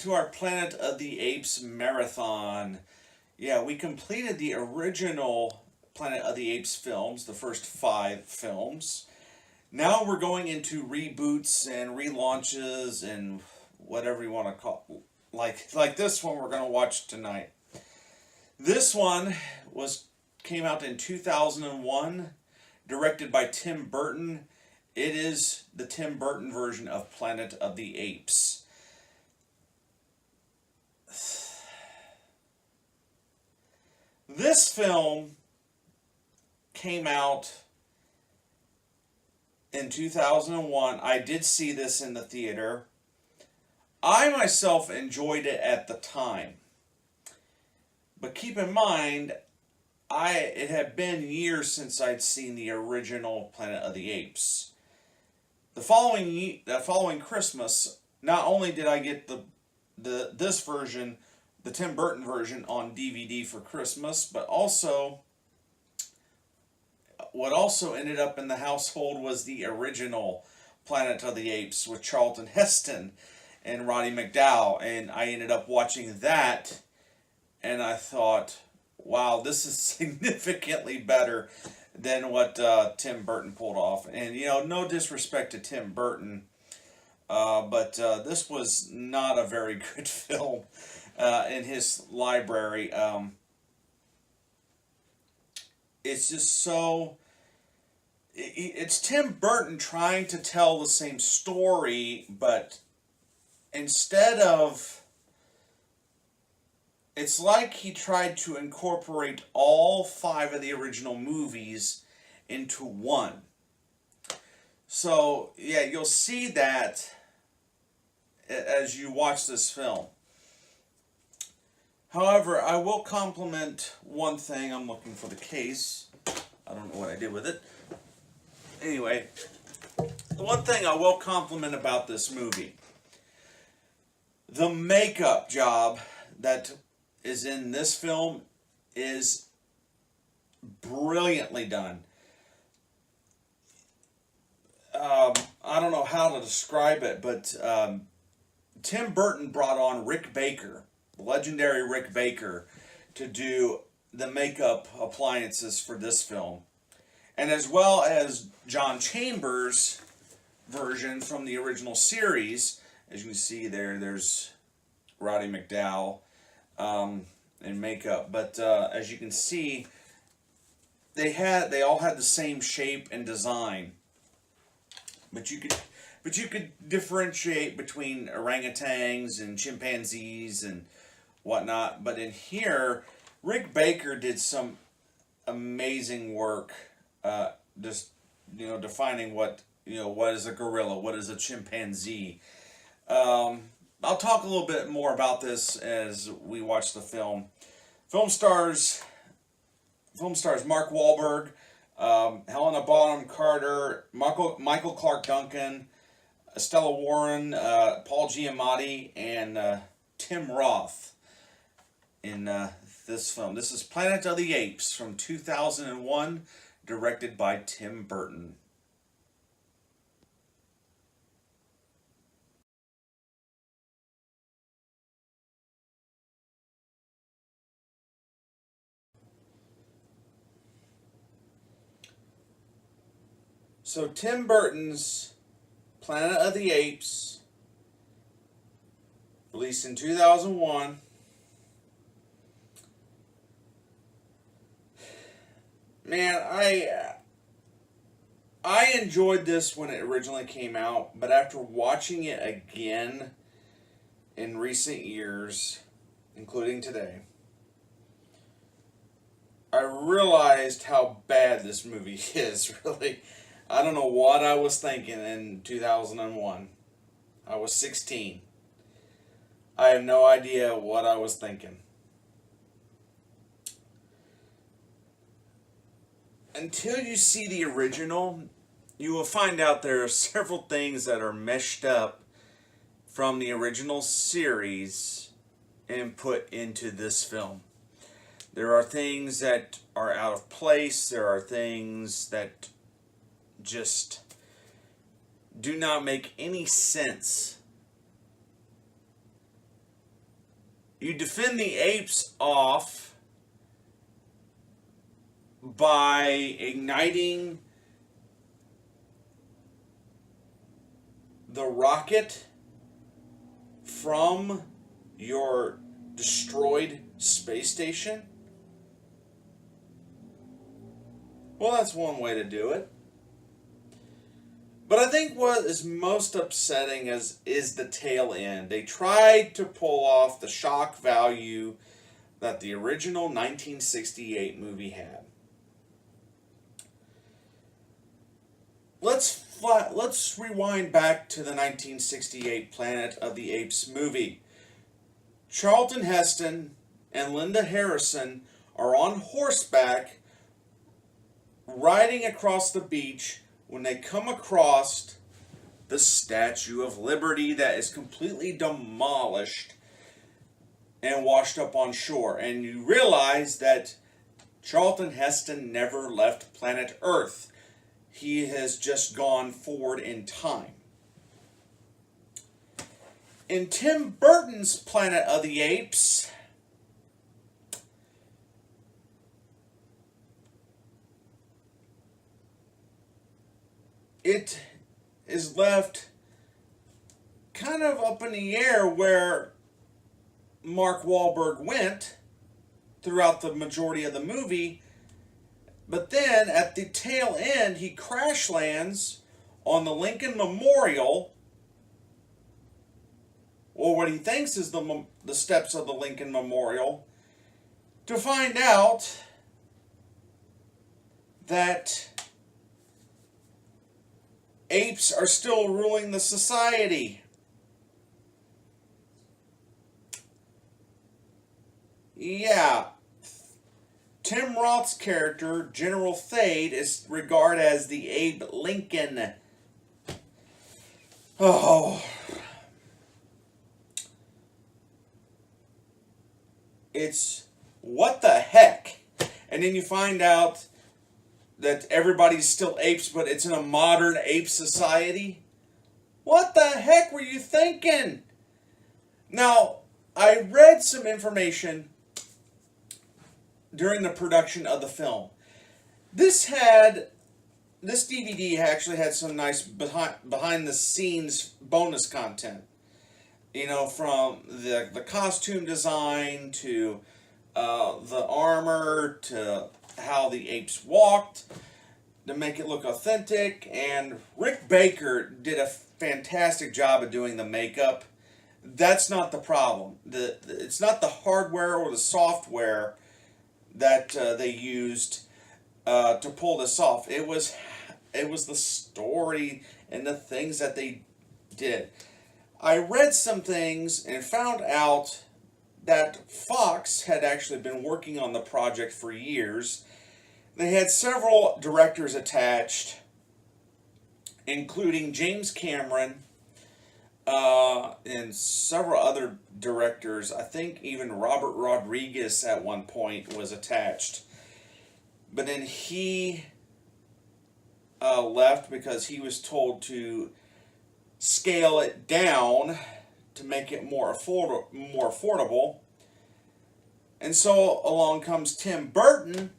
to our Planet of the Apes marathon. Yeah, we completed the original Planet of the Apes films, the first 5 films. Now we're going into reboots and relaunches and whatever you want to call, like this one we're going to watch tonight. This one came out in 2001, directed by Tim Burton. It is the Tim Burton version of Planet of the Apes. This film came out in 2001. I did see this in the theater. I myself enjoyed it at the time. But keep in mind, it had been years since I'd seen the original Planet of the Apes. The following Christmas, not only did I get this version, the Tim Burton version, on DVD for Christmas, but also what also ended up in the household was the original Planet of the Apes with Charlton Heston and Roddy McDowall, and I ended up watching that, and I thought, wow, this is significantly better than what Tim Burton pulled off. And, no disrespect to Tim Burton, but this was not a very good film in his library. It's just so... It's Tim Burton trying to tell the same story, but instead of... It's like he tried to incorporate all 5 of the original movies into one. So, yeah, you'll see that as you watch this film. However, I will compliment one thing. I'm looking for the case. I don't know what I did with it. Anyway, the one thing I will compliment about this movie, the makeup job that is in this film is brilliantly done. I don't know how to describe it, but Tim Burton brought on Rick Baker, the legendary Rick Baker, to do the makeup appliances for this film. And as well as John Chambers' version from the original series. As you can see there's Roddy McDowall in makeup. But as you can see, they all had the same shape and design. But you could differentiate between orangutans and chimpanzees and whatnot. But in here, Rick Baker did some amazing work, just defining what is a gorilla, what is a chimpanzee. I'll talk a little bit more about this as we watch the film. Film stars Mark Wahlberg, Helena Bonham Carter, Michael Clark Duncan, Stella Warren, Paul Giamatti, and Tim Roth in this film. This is Planet of the Apes from 2001, directed by Tim Burton. So Tim Burton's Planet of the Apes, released in 2001. Man, I enjoyed this when it originally came out, but after watching it again in recent years, including today, I realized how bad this movie is, really. I don't know what I was thinking in 2001. I was 16. I have no idea what I was thinking. Until you see the original, you will find out there are several things that are meshed up from the original series and put into this film. There are things that are out of place. There are things that just do not make any sense You defend the apes off by igniting the rocket from your destroyed space station. Well, that's one way to do it. But I think what is most upsetting is the tail end. They tried to pull off the shock value that the original 1968 movie had. Let's rewind back to the 1968 Planet of the Apes movie. Charlton Heston and Linda Harrison are on horseback riding across the beach when they come across the Statue of Liberty that is completely demolished and washed up on shore. And you realize that Charlton Heston never left planet Earth. He has just gone forward in time. In Tim Burton's Planet of the Apes, it is left kind of up in the air where Mark Wahlberg went throughout the majority of the movie. But then at the tail end, he crash lands on the Lincoln Memorial, or what he thinks is the steps of the Lincoln Memorial, to find out that apes are still ruling the society. Yeah. Tim Roth's character, General Thade, is regarded as the Abe Lincoln. Oh. It's what the heck? And then you find out that everybody's still apes, but it's in a modern ape society. What the heck were you thinking? Now, I read some information during the production of the film. This DVD actually had some nice behind the scenes bonus content. You know, from the costume design to the armor to how the apes walked to make it look authentic. And Rick Baker did a fantastic job of doing the makeup. That's not the problem. It's not the hardware or the software that they used to pull this off. It was the story and the things that they did. I read some things and found out that Fox had actually been working on the project for years. They had several directors attached, including James Cameron and several other directors. I think even Robert Rodriguez at one point was attached. But then he left because he was told to scale it down to make it more affordable. And so along comes Tim Burton.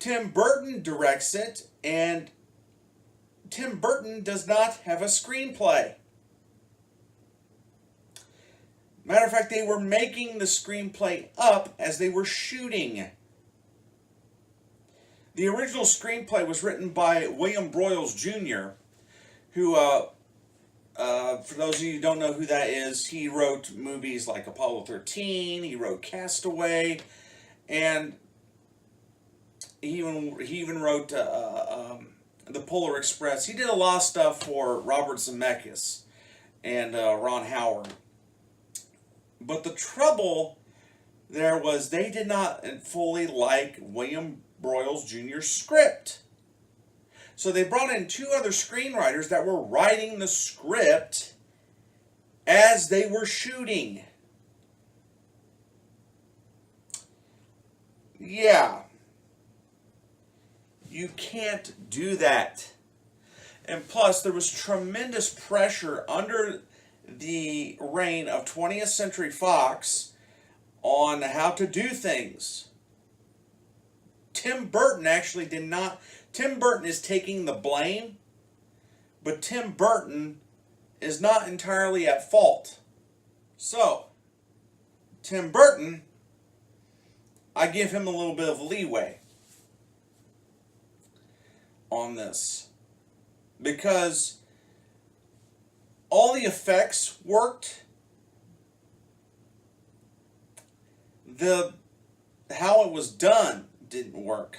Tim Burton directs it, and Tim Burton does not have a screenplay. Matter of fact, they were making the screenplay up as they were shooting. The original screenplay was written by William Broyles Jr., who, for those of you who don't know who that is, he wrote movies like Apollo 13, he wrote Castaway, and he even wrote The Polar Express. He did a lot of stuff for Robert Zemeckis and Ron Howard. But the trouble there was they did not fully like William Broyles Jr.'s script. So they brought in two other screenwriters that were writing the script as they were shooting. Yeah. You can't do that. And plus, there was tremendous pressure under the reign of 20th Century Fox on how to do things. Tim Burton actually did not. Tim Burton is taking the blame, but Tim Burton is not entirely at fault. So, Tim Burton, I give him a little bit of leeway on this, because all the effects worked. How it was done didn't work.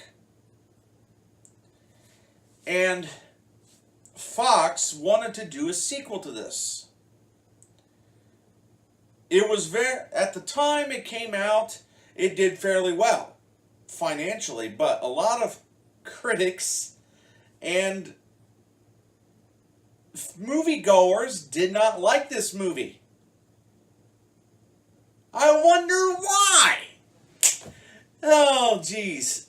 And Fox wanted to do a sequel to this. It was at the time it came out, it did fairly well financially, but a lot of critics and moviegoers did not like this movie. I wonder why. Oh, geez.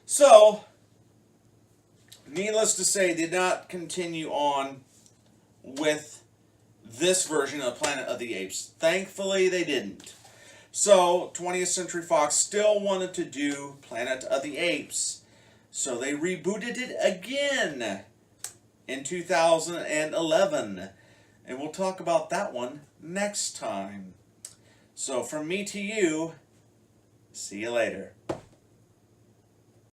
So, needless to say, did not continue on with this version of Planet of the Apes. Thankfully, they didn't. So, 20th Century Fox still wanted to do Planet of the Apes. So they rebooted it again in 2011. And we'll talk about that one next time. So from me to you, see you later.